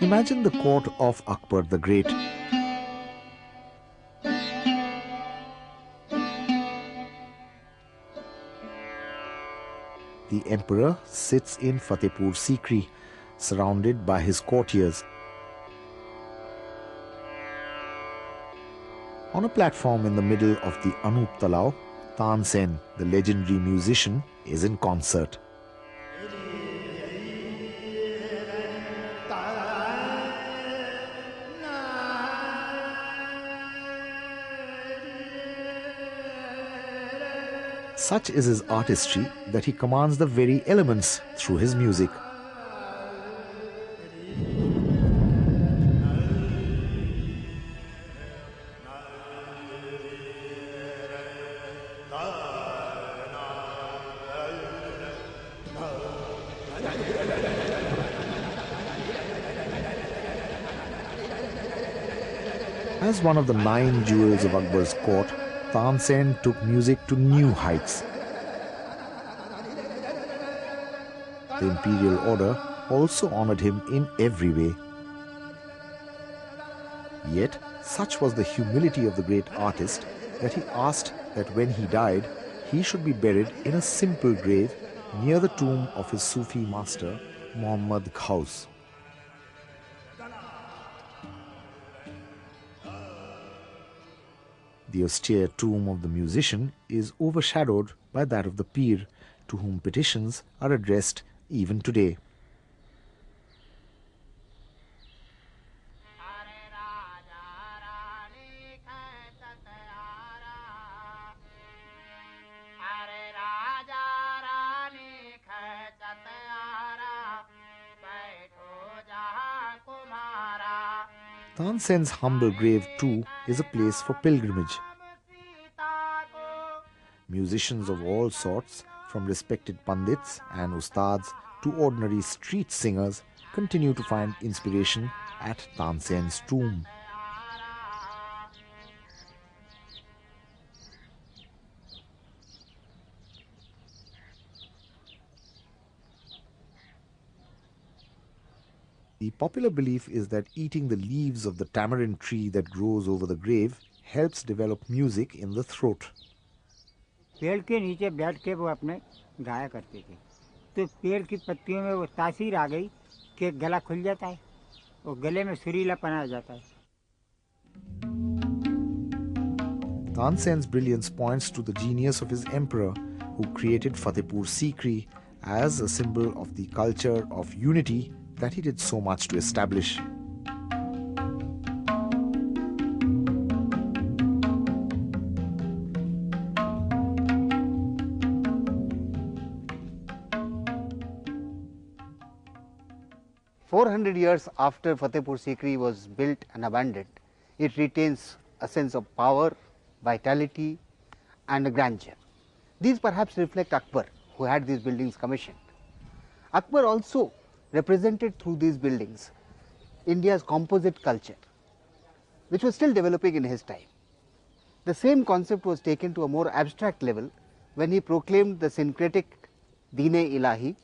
Imagine the court of Akbar the Great. The emperor sits in Fatehpur Sikri, surrounded by his courtiers. On a platform in the middle of the Anup Talao, Tansen, the legendary musician, is in concert. Such is his artistry that he commands the very elements through his music. As one of the 9 jewels of Akbar's court, Tansen took music to new heights. The imperial order also honored him in every way. Yet, such was the humility of the great artist that he asked that when he died, he should be buried in a simple grave near the tomb of his Sufi master, Muhammad Ghosh. The austere tomb of the musician is overshadowed by that of the Pir, to whom petitions are addressed even today. Tansen's humble grave too is a place for pilgrimage. Musicians of all sorts, from respected pandits and ustads to ordinary street singers, continue to find inspiration at Tansen's tomb. The popular belief is that eating the leaves of the tamarind tree that grows over the grave helps develop music in the throat. पेड़ के नीचे बैठ के वो अपने गाया करते थे, तो पेड़ की पत्तियों में वो तासीर आ गई कि गला खुल जाता है और गले में सुरीलापन आ जाता है. Tansen's brilliance points to the genius of his emperor, who created Fatehpur Sikri as a symbol of the culture of unity that he did so much to establish. Years after Fatehpur Sikri was built and abandoned, it retains a sense of power, vitality and a grandeur. These perhaps reflect Akbar, who had these buildings commissioned. Akbar also represented through these buildings India's composite culture, which was still developing in his time. The same concept was taken to a more abstract level when he proclaimed the syncretic Deen-e-Ilahi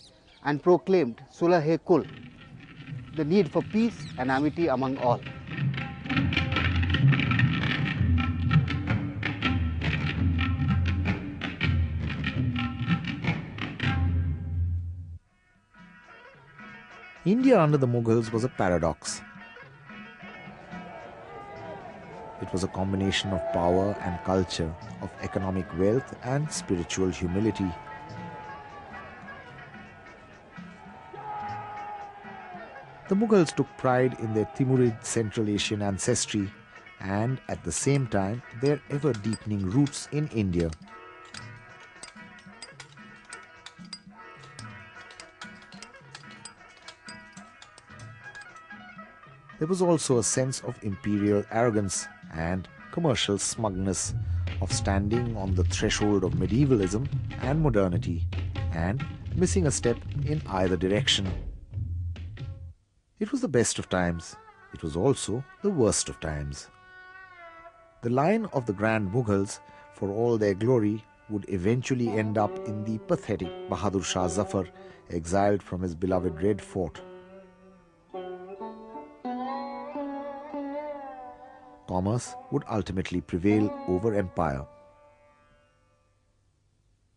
and proclaimed Sulh-e-Kul, the need for peace and amity among all. India under the Mughals was a paradox. It was a combination of power and culture, of economic wealth and spiritual humility. The Mughals took pride in their Timurid Central Asian ancestry and at the same time their ever-deepening roots in India. There was also a sense of imperial arrogance and commercial smugness, of standing on the threshold of medievalism and modernity and missing a step in either direction. It was the best of times. It was also the worst of times. The line of the Grand Mughals, for all their glory, would eventually end up in the pathetic Bahadur Shah Zafar, exiled from his beloved Red Fort. commerce would ultimately prevail over empire.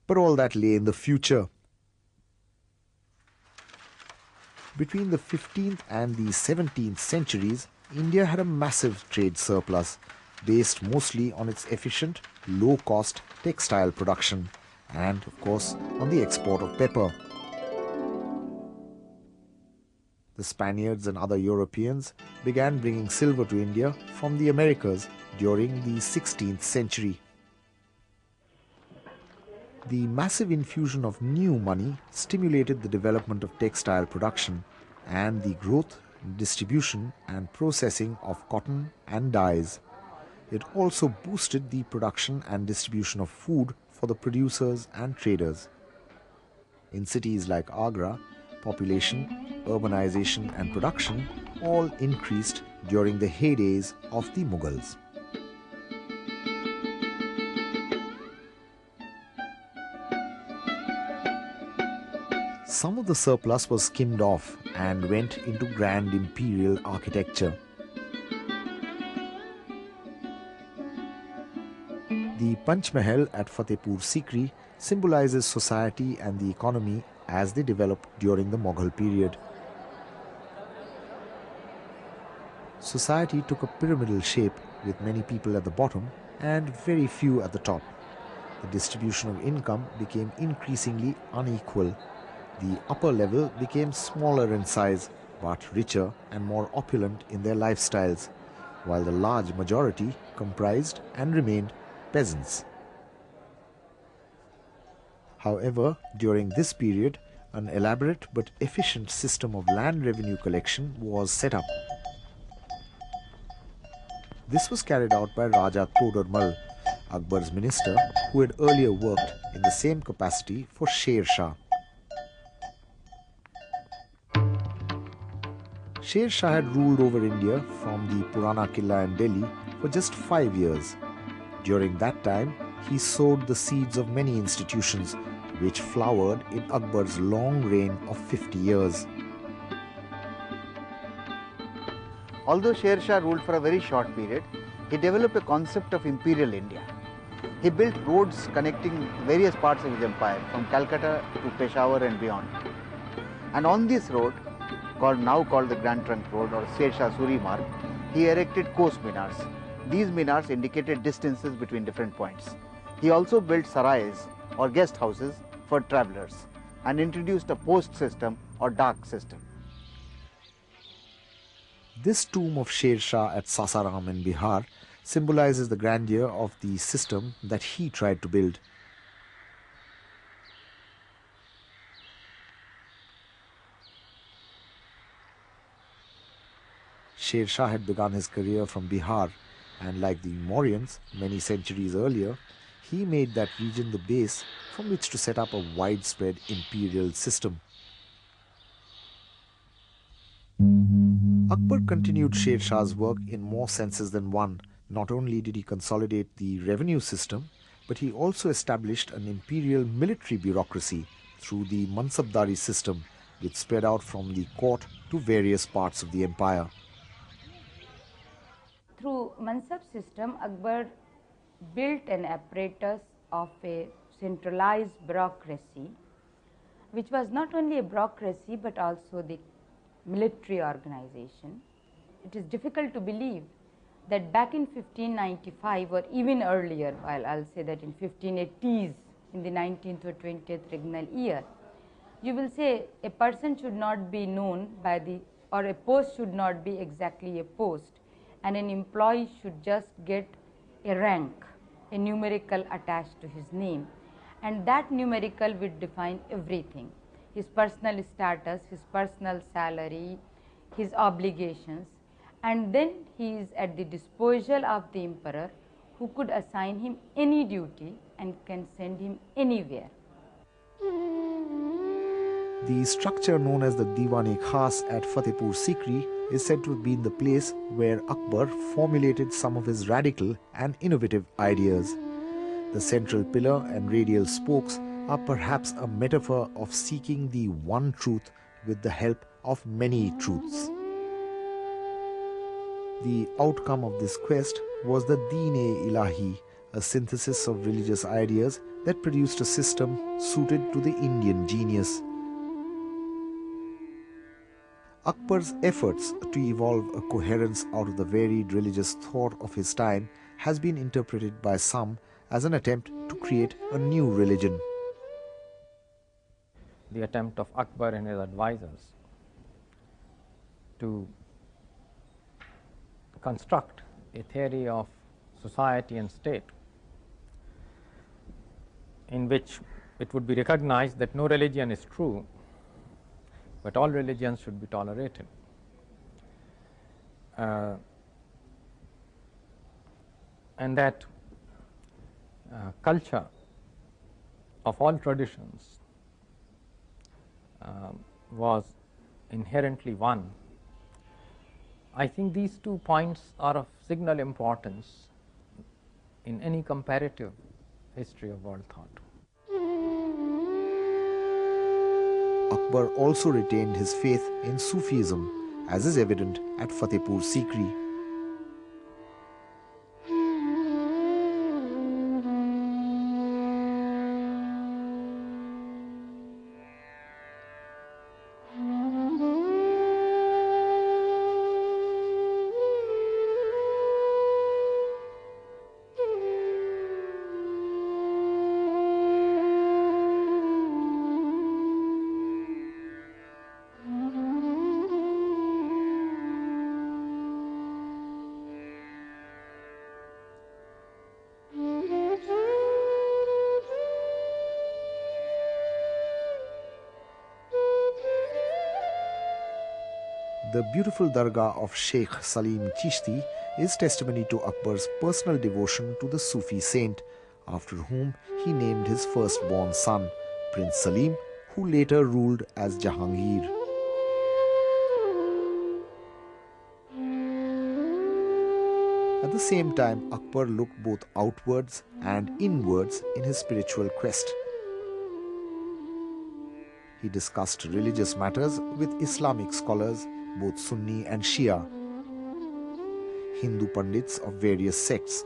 But all that lay in the future. Between the 15th and the 17th centuries, India had a massive trade surplus, based mostly on its efficient, low-cost textile production and, of course, on the export of pepper. The Spaniards and other Europeans began bringing silver to India from the Americas during the 16th century. The massive infusion of new money stimulated the development of textile production and the growth, distribution and processing of cotton and dyes. It also boosted the production and distribution of food for the producers and traders. In cities like Agra, population, urbanization and production all increased during the heydays of the Mughals. Some of the surplus was skimmed off and went into grand imperial architecture. The Panch Mahal at Fatehpur Sikri symbolizes society and the economy as they developed during the Mughal period. Society took a pyramidal shape with many people at the bottom and very few at the top. The distribution of income became increasingly unequal. The upper level became smaller in size, but richer and more opulent in their lifestyles, while the large majority comprised and remained peasants. However, during this period, an elaborate but efficient system of land revenue collection was set up. This was carried out by Raja Todarmal, Akbar's minister, who had earlier worked in the same capacity for Sher Shah. Sher Shah had ruled over India from the Purana Killa in Delhi for just 5 years. During that time, he sowed the seeds of many institutions which flowered in Akbar's long reign of 50 years. Although Sher Shah ruled for a very short period, he developed a concept of imperial India. He built roads connecting various parts of his empire from Calcutta to Peshawar and beyond. And on this road, now called the Grand Trunk Road or Sher Shah Suri Marg, he erected coast minars. These minars indicated distances between different points. He also built sarais or guest houses for travellers and introduced a post system or dak system. This tomb of Sher Shah at Sasaram in Bihar symbolizes the grandeur of the system that he tried to build. Sher Shah had begun his career from Bihar, and like the Mauryans many centuries earlier, he made that region the base from which to set up a widespread imperial system. Akbar continued Sher Shah's work in more senses than one. Not only did he consolidate the revenue system, but he also established an imperial military bureaucracy through the Mansabdari system, which spread out from the court to various parts of the empire. Through Mansab system, Akbar built an apparatus of a centralized bureaucracy, which was not only a bureaucracy but also the military organization. It is difficult to believe that back in 1595 or even earlier, while I'll say that in 1580s, in the 19th or 20th regnal year, you will say a person should not be known by the, or a post should not be exactly a post, and an employee should just get a rank, a numerical attached to his name, and that numerical would define everything: his personal status, his personal salary, his obligations, and then he is at the disposal of the emperor, who could assign him any duty and can send him anywhere. The structure known as the Diwan-e-Khas at Fatehpur Sikri is said to have been the place where Akbar formulated some of his radical and innovative ideas. The central pillar and radial spokes are perhaps a metaphor of seeking the one truth with the help of many truths. The outcome of this quest was the Deen-e-Ilahi, a synthesis of religious ideas that produced a system suited to the Indian genius. Akbar's efforts to evolve a coherence out of the varied religious thought of his time has been interpreted by some as an attempt to create a new religion. The attempt of Akbar and his advisors to construct a theory of society and state in which it would be recognized that no religion is true, but all religions should be tolerated. And that culture of all traditions was inherently one. I think these 2 points are of signal importance in any comparative history of world thought. Akbar also retained his faith in Sufism, as is evident at Fatehpur Sikri. The beautiful dargah of Sheikh Salim Chishti is testimony to Akbar's personal devotion to the Sufi saint, after whom he named his firstborn son, Prince Salim, who later ruled as Jahangir. At the same time, Akbar looked both outwards and inwards in his spiritual quest. He discussed religious matters with Islamic scholars, both Sunni and Shia, Hindu Pandits of various sects,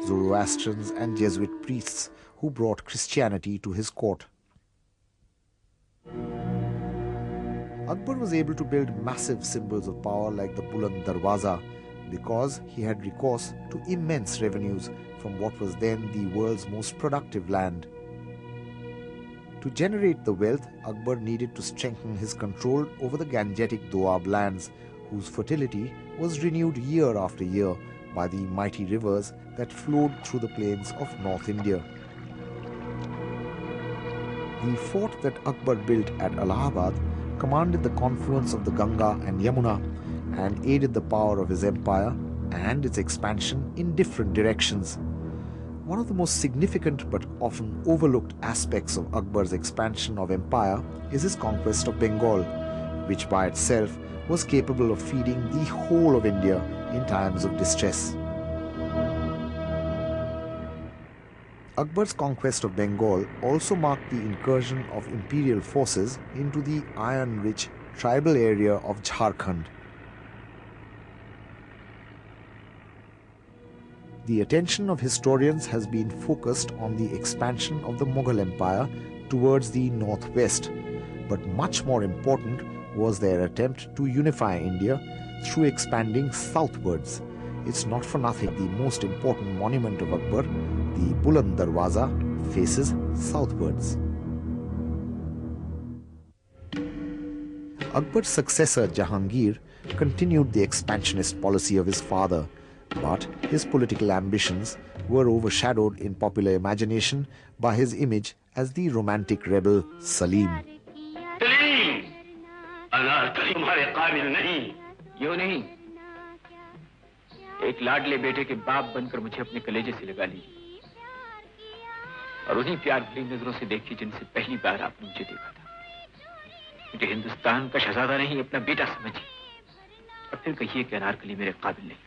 Zoroastrians and Jesuit priests who brought Christianity to his court. Akbar was able to build massive symbols of power like the Buland Darwaza because he had recourse to immense revenues from what was then the world's most productive land. To generate the wealth, Akbar needed to strengthen his control over the Gangetic Doab lands, whose fertility was renewed year after year by the mighty rivers that flowed through the plains of North India. The fort that Akbar built at Allahabad commanded the confluence of the Ganga and Yamuna and aided the power of his empire and its expansion in different directions. One of the most significant but often overlooked aspects of Akbar's expansion of empire is his conquest of Bengal, which by itself was capable of feeding the whole of India in times of distress. Akbar's conquest of Bengal also marked the incursion of imperial forces into the iron-rich tribal area of Jharkhand. The attention of historians has been focused on the expansion of the Mughal Empire towards the northwest, but much more important was their attempt to unify India through expanding southwards. It's not for nothing the most important monument of Akbar, the Buland Darwaza, faces southwards. Akbar's successor Jahangir continued the expansionist policy of his father, but his political ambitions were overshadowed in popular imagination by his image as the romantic rebel Salim. एक लाडले बेटे के बाप बनकर मुझे अपने कलेजे से लगा लीजिए और उन्हीं प्यार भरी नजरों से देखिए जिनसे पहली बार आपने मुझे देखा था। मुझे हिंदुस्तान का शहजादा नहीं अपना बेटा समझिए और फिर कहिए कि अनारकली मेरे काबिल नहीं।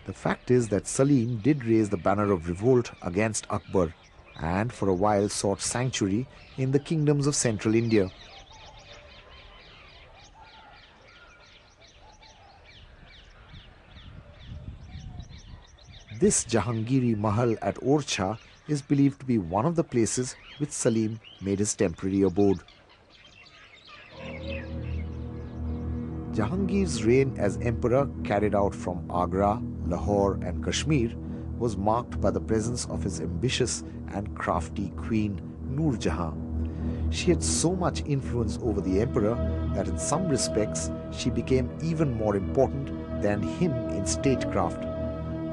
The fact is that Salim did raise the banner of revolt against Akbar and for a while sought sanctuary in the kingdoms of central India. This Jahangiri Mahal at Orcha is believed to be one of the places which Salim made his temporary abode. Jahangir's reign as emperor, carried out from Agra, Lahore and Kashmir, was marked by the presence of his ambitious and crafty queen Noor Jahan. She had so much influence over the emperor that in some respects she became even more important than him in statecraft.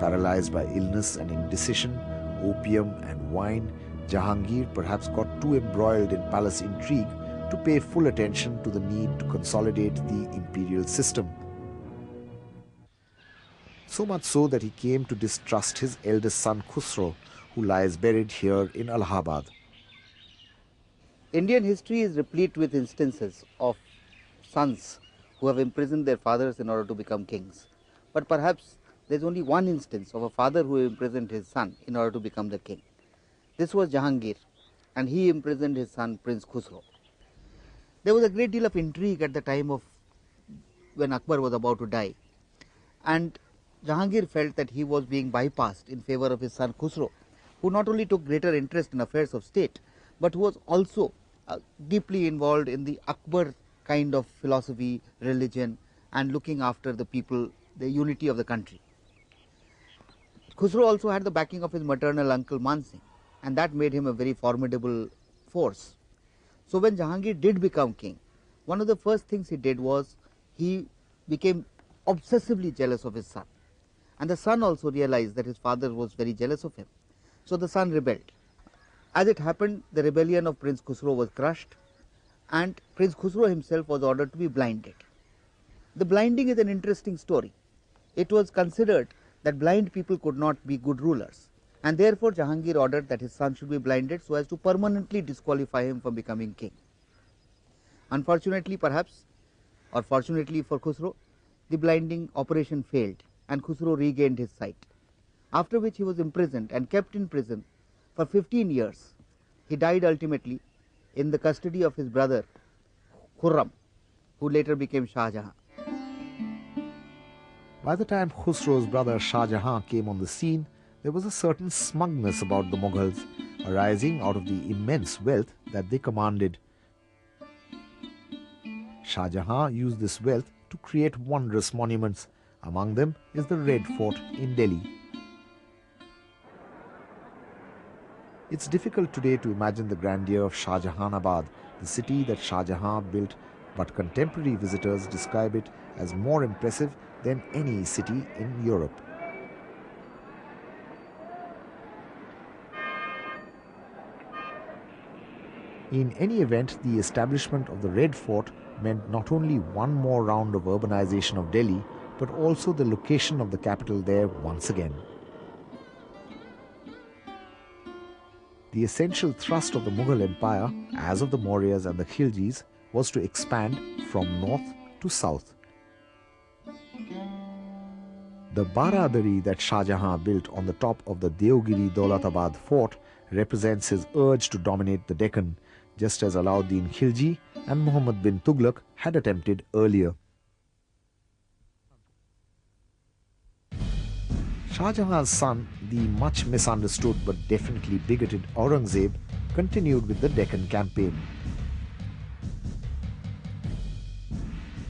Paralyzed by illness and indecision, opium and wine, Jahangir perhaps got too embroiled in palace intrigue to pay full attention to the need to consolidate the imperial system. So much so that he came to distrust his eldest son Khusro, who lies buried here in Allahabad. Indian history is replete with instances of sons who have imprisoned their fathers in order to become kings. But perhaps there is only one instance of a father who imprisoned his son in order to become the king. This was Jahangir, and he imprisoned his son Prince Khusro. There was a great deal of intrigue at the time of when Akbar was about to die, and Jahangir felt that he was being bypassed in favor of his son Khusro, who not only took greater interest in affairs of state, but who was also deeply involved in the Akbar kind of philosophy, religion, and looking after the people, the unity of the country. Khusro also had the backing of his maternal uncle Man Singh, and that made him a very formidable force. So when Jahangir did become king, one of the first things he did was he became obsessively jealous of his son. And the son also realized that his father was very jealous of him. So the son rebelled. As it happened, the rebellion of Prince Khusro was crushed, and Prince Khusro himself was ordered to be blinded. The blinding is an interesting story. It was considered that blind people could not be good rulers, and therefore Jahangir ordered that his son should be blinded so as to permanently disqualify him from becoming king. Unfortunately perhaps, or fortunately for Khusro, the blinding operation failed and Khusro regained his sight, after which he was imprisoned and kept in prison for 15 years. He died ultimately in the custody of his brother Khurram, who later became Shah Jahan. By the time Khusro's brother Shah Jahan came on the scene, there was a certain smugness about the Mughals, arising out of the immense wealth that they commanded. Shah Jahan used this wealth to create wondrous monuments. Among them is the Red Fort in Delhi. It's difficult today to imagine the grandeur of Shah Jahanabad, the city that Shah Jahan built, but contemporary visitors describe it as more impressive than any city in Europe. In any event, the establishment of the Red Fort meant not only one more round of urbanization of Delhi, but also the location of the capital there once again. The essential thrust of the Mughal Empire, as of the Mauryas and the Khiljis, was to expand from north to south. The Baradari that Shah Jahan built on the top of the Deogiri Daulatabad fort represents his urge to dominate the Deccan, just as Alauddin Khilji and Muhammad bin Tughlaq had attempted earlier. Shah Jahan's son, the much misunderstood but definitely bigoted Aurangzeb, continued with the Deccan campaign.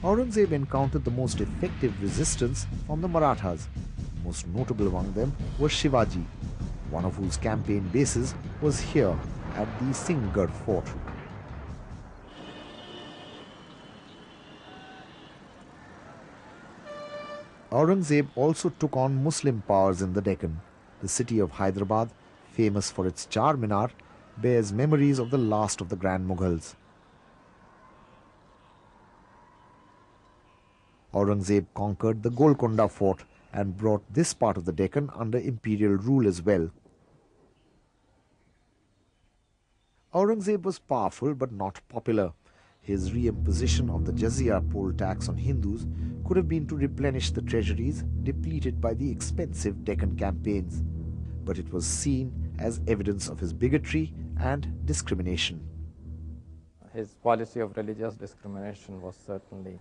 Aurangzeb encountered the most effective resistance from the Marathas. Most notable among them was Shivaji, one of whose campaign bases was here at the Singhgarh fort. Aurangzeb also took on Muslim powers in the Deccan. The city of Hyderabad, famous for its Char Minar, bears memories of the last of the Grand Mughals. Aurangzeb conquered the Golconda fort and brought this part of the Deccan under imperial rule as well. Aurangzeb was powerful but not popular. His reimposition of the jizya poll tax on Hindus could have been to replenish the treasuries depleted by the expensive Deccan campaigns, but it was seen as evidence of his bigotry and discrimination. His policy of religious discrimination was certainly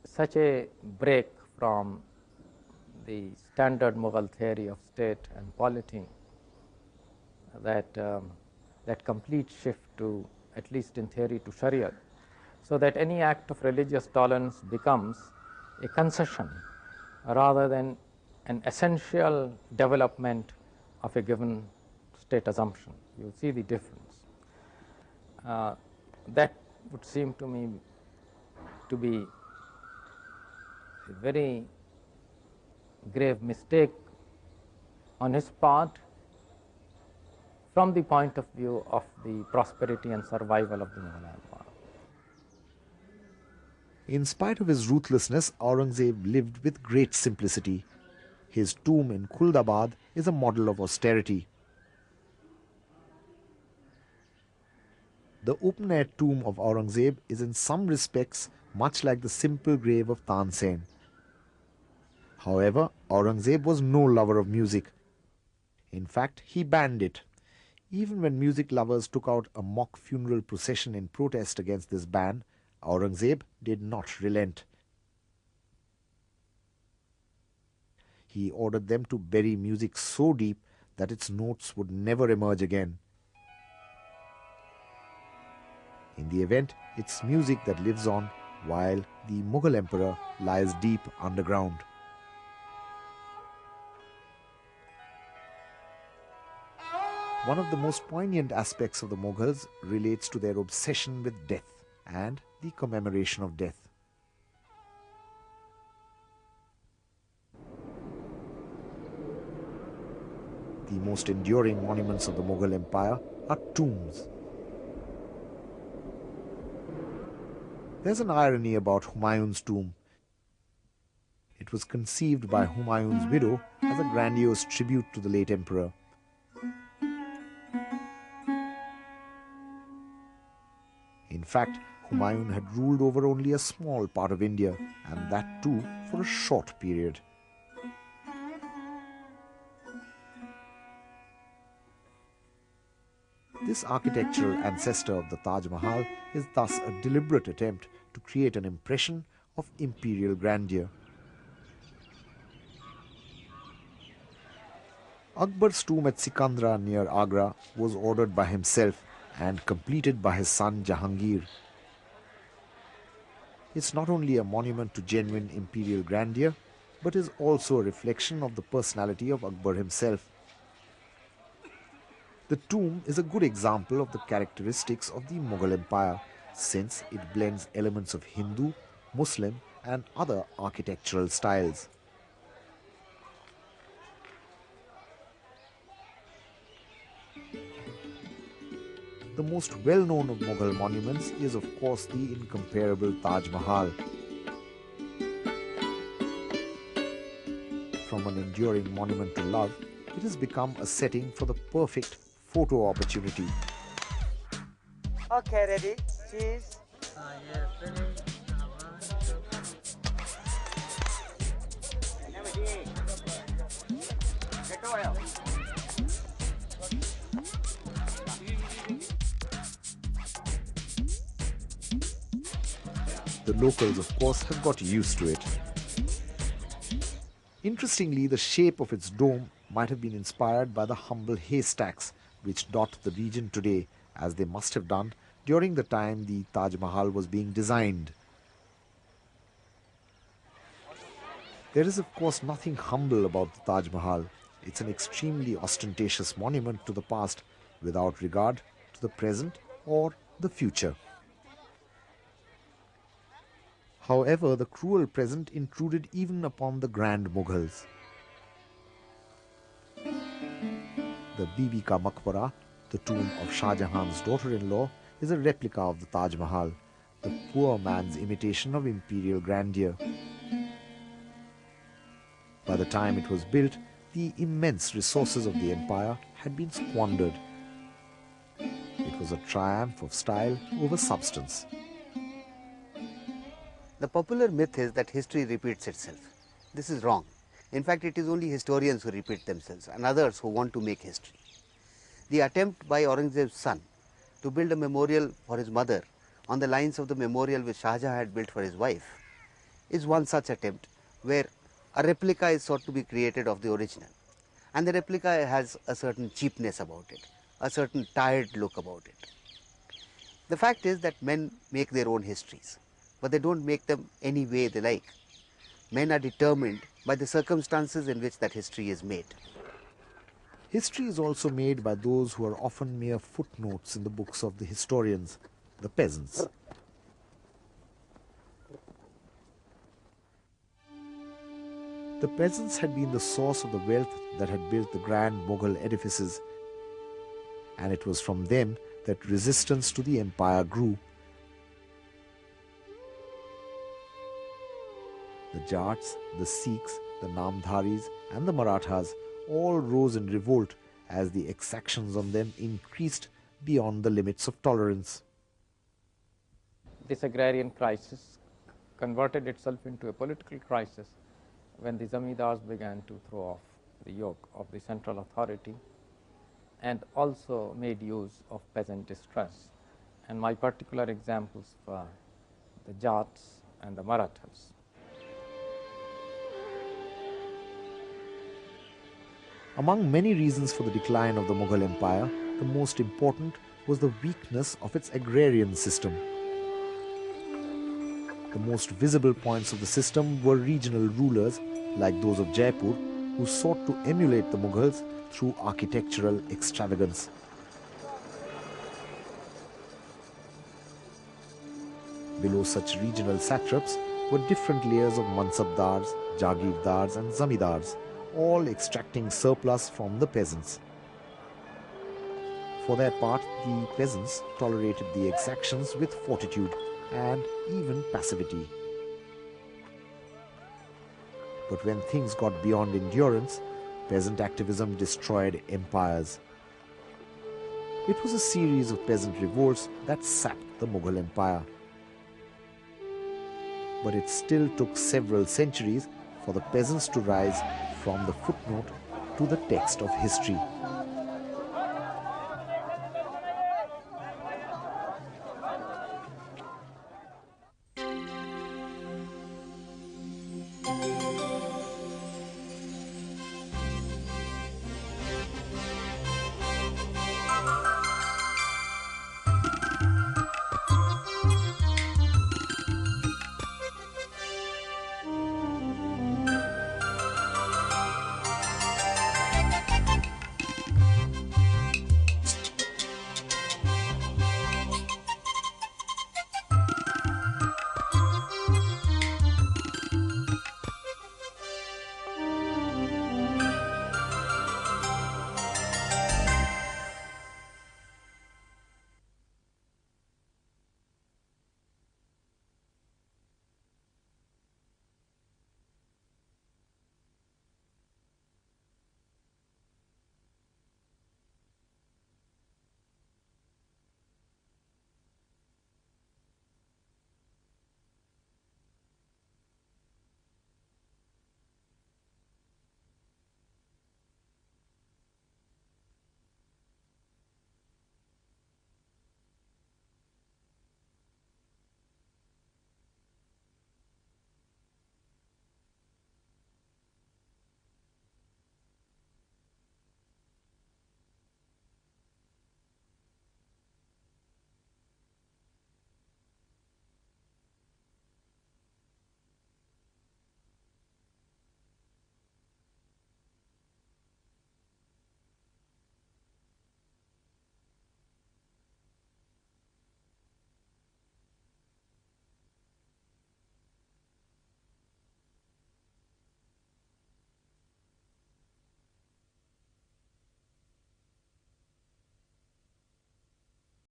such a break from the standard Mughal theory of state and polity, that that complete shift to, at least in theory, to Sharia, so that any act of religious tolerance becomes a concession rather than an essential development of a given state assumption. You see the difference. That would seem to me to be a very grave mistake on his part from the point of view of the prosperity and survival of the Mughal Empire. In spite of his ruthlessness, Aurangzeb lived with great simplicity. His tomb in Khuldabad is a model of austerity. The open-air tomb of Aurangzeb is in some respects much like the simple grave of Tansen. However, Aurangzeb was no lover of music. In fact, he banned it. Even when music lovers took out a mock funeral procession in protest against this ban, Aurangzeb did not relent. He ordered them to bury music so deep that its notes would never emerge again. In the event, it's music that lives on, while the Mughal emperor lies deep underground. One of the most poignant aspects of the Mughals relates to their obsession with death and the commemoration of death. The most enduring monuments of the Mughal Empire are tombs. There's an irony about Humayun's tomb. It was conceived by Humayun's widow as a grandiose tribute to the late emperor. In fact, Humayun had ruled over only a small part of India, and that too for a short period. This architectural ancestor of the Taj Mahal is thus a deliberate attempt to create an impression of imperial grandeur. Akbar's tomb at Sikandra near Agra was ordered by himself and completed by his son Jahangir. It's not only a monument to genuine imperial grandeur, but is also a reflection of the personality of Akbar himself. The tomb is a good example of the characteristics of the Mughal Empire, since it blends elements of Hindu, Muslim and other architectural styles. The most well-known of Mughal monuments is of course the incomparable Taj Mahal. From an enduring monument to love, it has become a setting for the perfect photo opportunity. Okay, ready? Cheese. The locals, of course, have got used to it. Interestingly, the shape of its dome might have been inspired by the humble haystacks which dot the region today, as they must have done during the time the Taj Mahal was being designed. There is, of course, nothing humble about the Taj Mahal. It's an extremely ostentatious monument to the past, without regard to the present or the future. However, the cruel present intruded even upon the grand Mughals. The Bibi Ka Maqbara, the tomb of Shah Jahan's daughter-in-law, is a replica of the Taj Mahal, the poor man's imitation of imperial grandeur. By the time it was built, the immense resources of the empire had been squandered. It was a triumph of style over substance. The popular myth is that history repeats itself. This is wrong. In fact, it is only historians who repeat themselves and others who want to make history. The attempt by Aurangzeb's son to build a memorial for his mother on the lines of the memorial which Shah Jahan had built for his wife is one such attempt, where a replica is sought to be created of the original, and the replica has a certain cheapness about it, a certain tired look about it. The fact is that men make their own histories, but they don't make them any way they like. Men are determined by the circumstances in which that history is made. History is also made by those who are often mere footnotes in the books of the historians, the peasants. The peasants had been the source of the wealth that had built the grand Mughal edifices, and it was from them that resistance to the empire grew. The Jats, the Sikhs, the Namdharis and the Marathas all rose in revolt as the exactions on them increased beyond the limits of tolerance. This agrarian crisis converted itself into a political crisis when the zamindars began to throw off the yoke of the central authority and also made use of peasant distress. And my particular examples were the Jats and the Marathas. Among many reasons for the decline of the Mughal Empire, the most important was the weakness of its agrarian system. The most visible points of the system were regional rulers like those of Jaipur, who sought to emulate the Mughals through architectural extravagance. Below such regional satraps were different layers of mansabdars, jagirdars and zamindars, all extracting surplus from the peasants. For their part, the peasants tolerated the exactions with fortitude and even passivity. But when things got beyond endurance, peasant activism destroyed empires. It was a series of peasant revolts that sapped the Mughal Empire. But it still took several centuries for the peasants to rise from the footnote to the text of history.